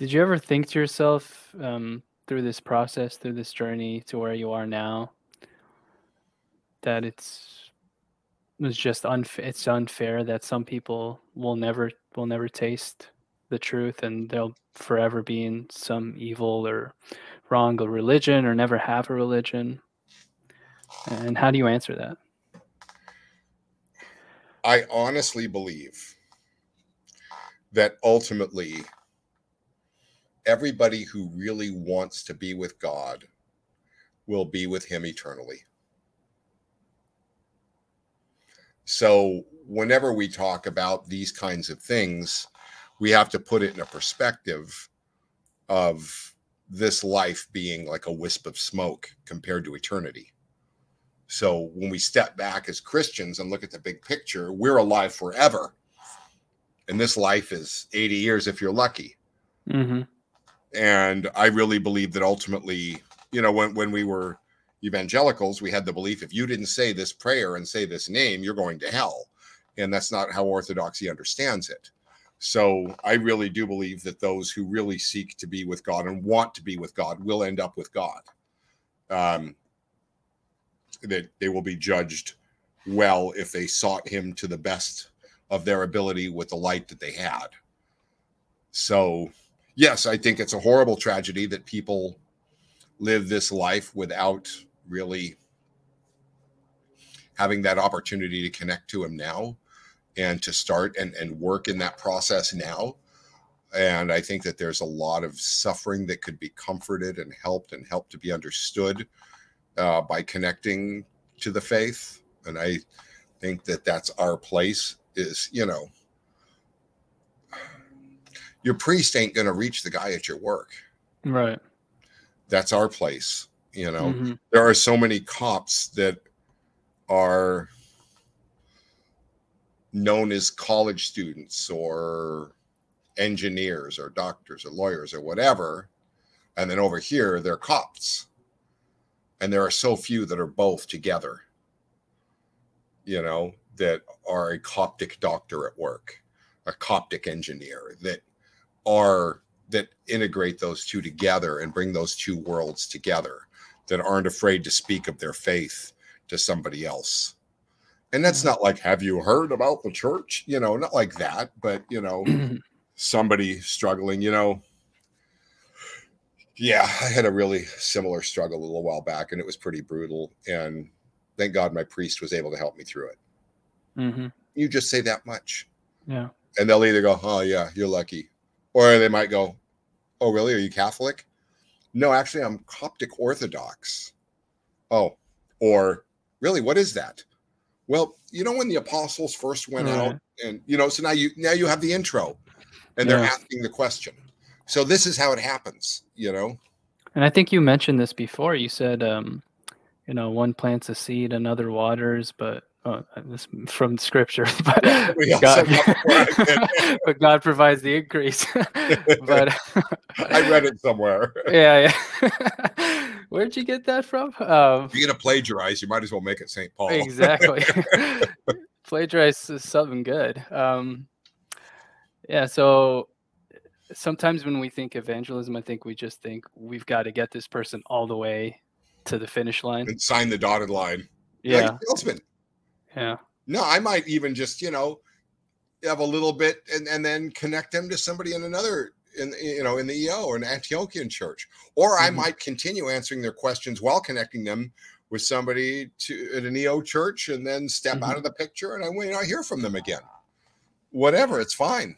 Did you ever think to yourself, through this process, through this journey to where you are now, that was just it's unfair that some people will never taste the truth, and they'll forever be in some evil or wrong religion, or never have a religion? And how do you answer that? I honestly believe that ultimately everybody who really wants to be with God will be with him eternally. So whenever we talk about these kinds of things, we have to put it in a perspective of this life being like a wisp of smoke compared to eternity. So when we step back as Christians and look at the big picture, we're alive forever. And this life is 80 years if you're lucky. Mm-hmm. And I really believe that ultimately, when we were evangelicals, we had the belief if you didn't say this prayer and say this name, you're going to hell. And that's not how Orthodoxy understands it. So I really do believe that those who really seek to be with God and want to be with God will end up with God. That they will be judged well if they sought him to the best of their ability with the light that they had. So, yes, I think it's a horrible tragedy that people live this life without really having that opportunity to connect to him now and to start and work in that process now. And I think that there's a lot of suffering that could be comforted and helped to be understood by connecting to the faith. And I think that that's our place is, your priest ain't going to reach the guy at your work. Right. That's our place. Mm-hmm. There are so many cops that are known as college students or engineers or doctors or lawyers or whatever. And then over here, they're cops. And there are so few that are both together, that are a Coptic doctor at work, a Coptic engineer, that integrate those two together and bring those two worlds together, that aren't afraid to speak of their faith to somebody else. And that's not like, have you heard about the church? Not like that, but, somebody struggling, Yeah, I had a really similar struggle a little while back, and it was pretty brutal. And thank God my priest was able to help me through it. Mm-hmm. You just say that much. Yeah. And they'll either go, oh, yeah, you're lucky. Or they might go, oh, really? Are you Catholic? No, actually, I'm Coptic Orthodox. Oh, or really, what is that? Well, when the apostles first went out and, so now you have the intro and they're asking the question. So this is how it happens, And I think you mentioned this before. You said, one plants a seed, another waters, but this from scripture, but but God provides the increase. But I read it somewhere. Yeah. Where'd you get that from? If you're gonna plagiarize, you might as well make it St. Paul. Exactly. Plagiarize is something good. Yeah. So sometimes when we think evangelism, I think we just think we've got to get this person all the way to the finish line and sign the dotted line. Yeah. Like a salesman. Yeah. No, I might even just, have a little bit and then connect them to somebody in another, in the EO or an Antiochian church. Or I might continue answering their questions while connecting them with somebody at an EO church and then step out of the picture and I may not hear from them again. Whatever, it's fine.